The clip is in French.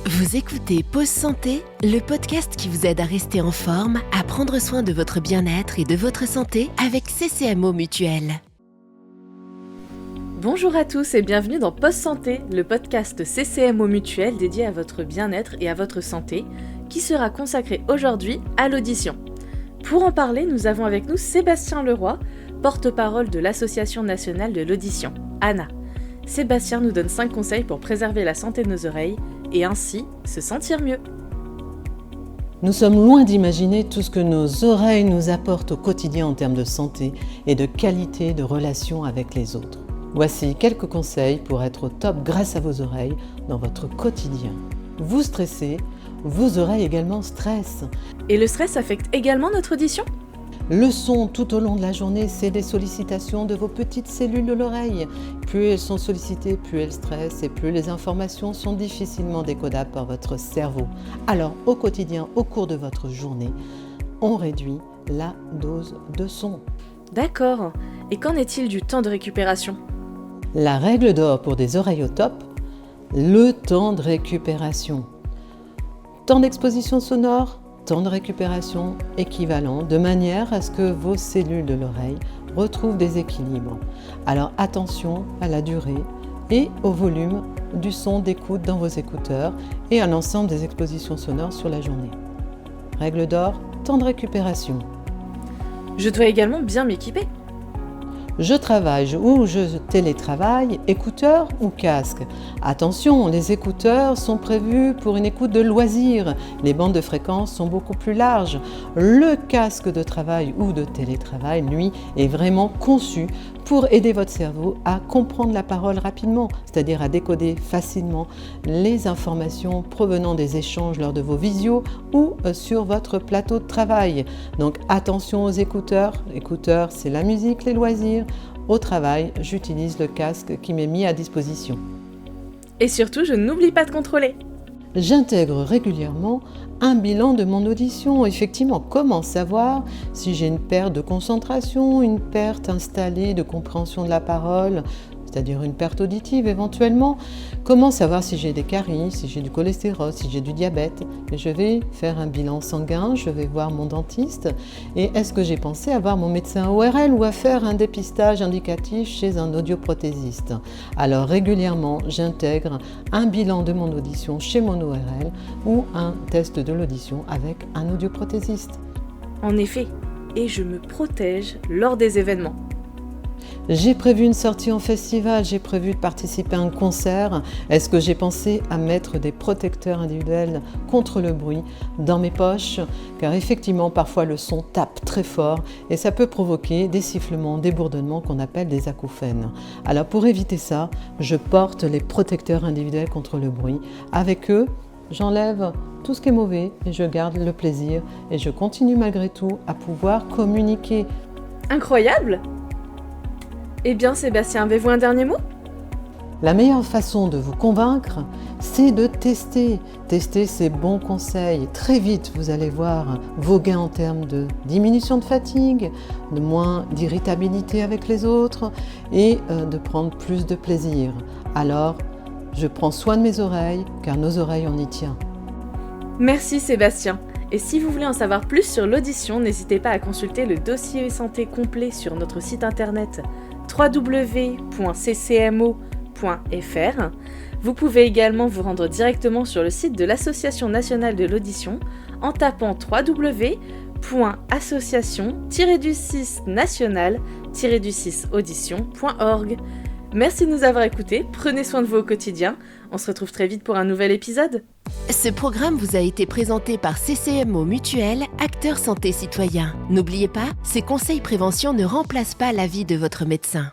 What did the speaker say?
Vous écoutez Pause Santé, le podcast qui vous aide à rester en forme, à prendre soin de votre bien-être et de votre santé avec CCMO Mutuelle. Bonjour à tous et bienvenue dans Pause Santé, le podcast CCMO Mutuelle dédié à votre bien-être et à votre santé, qui sera consacré aujourd'hui à l'audition. Pour en parler, nous avons avec nous Sébastien Leroy, porte-parole de l'Association nationale de l'audition, ANA. Sébastien nous donne 5 conseils pour préserver la santé de nos oreilles et ainsi se sentir mieux. Nous sommes loin d'imaginer tout ce que nos oreilles nous apportent au quotidien en termes de santé et de qualité de relation avec les autres. Voici quelques conseils pour être au top grâce à vos oreilles dans votre quotidien. Vous stressez, vos oreilles également stressent. Et le stress affecte également notre audition ? Le son tout au long de la journée, c'est des sollicitations de vos petites cellules de l'oreille. Plus elles sont sollicitées, plus elles stressent et plus les informations sont difficilement décodables par votre cerveau. Alors, au quotidien, au cours de votre journée, on réduit la dose de son. D'accord. Et qu'en est-il du temps de récupération ? La règle d'or pour des oreilles au top, le temps de récupération. Temps d'exposition sonore, temps de récupération équivalent, de manière à ce que vos cellules de l'oreille retrouvent des équilibres. Alors attention à la durée et au volume du son d'écoute dans vos écouteurs et à l'ensemble des expositions sonores sur la journée. Règle d'or, temps de récupération. Je dois également bien m'équiper. Je travaille ou je télétravaille, écouteurs ou casque. Attention, les écouteurs sont prévus pour une écoute de loisir. Les bandes de fréquence sont beaucoup plus larges. Le casque de travail ou de télétravail, lui, est vraiment conçu pour aider votre cerveau à comprendre la parole rapidement, c'est-à-dire à décoder facilement les informations provenant des échanges lors de vos visios ou sur votre plateau de travail. Donc attention aux écouteurs. Écouteurs, c'est la musique, les loisirs. Au travail, j'utilise le casque qui m'est mis à disposition. Et surtout, je n'oublie pas de contrôler. J'intègre régulièrement un bilan de mon audition. Effectivement, comment savoir si j'ai une perte de concentration, une perte installée de compréhension de la parole, c'est-à-dire une perte auditive éventuellement. Comment savoir si j'ai des caries, si j'ai du cholestérol, si j'ai du diabète. Et je vais faire un bilan sanguin, je vais voir mon dentiste. Et est-ce que j'ai pensé à voir mon médecin ORL ou à faire un dépistage indicatif chez un audioprothésiste ? Alors régulièrement, j'intègre un bilan de mon audition chez mon ORL ou un test de l'audition avec un audioprothésiste. En effet, et je me protège lors des événements. J'ai prévu une sortie en festival, j'ai prévu de participer à un concert. Est-ce que j'ai pensé à mettre des protecteurs individuels contre le bruit dans mes poches ? Car effectivement, parfois le son tape très fort et ça peut provoquer des sifflements, des bourdonnements qu'on appelle des acouphènes. Alors pour éviter ça, je porte les protecteurs individuels contre le bruit. Avec eux, j'enlève tout ce qui est mauvais et je garde le plaisir et je continue malgré tout à pouvoir communiquer. Incroyable ! Eh bien Sébastien, avez-vous un dernier mot ? La meilleure façon de vous convaincre, c'est de tester. Tester ces bons conseils. Très vite, vous allez voir vos gains en termes de diminution de fatigue, de moins d'irritabilité avec les autres et de prendre plus de plaisir. Alors, je prends soin de mes oreilles, car nos oreilles, on y tient. Merci Sébastien. Et si vous voulez en savoir plus sur l'audition, n'hésitez pas à consulter le dossier santé complet sur notre site internet www.ccmo.fr. Vous pouvez également vous rendre directement sur le site de l'Association nationale de l'audition en tapant www.association-nationale-audition.org. Merci de nous avoir écoutés, prenez soin de vous au quotidien, on se retrouve très vite pour un nouvel épisode. Ce programme vous a été présenté par CCMO Mutuelle, acteur santé citoyen. N'oubliez pas, ces conseils prévention ne remplacent pas l'avis de votre médecin.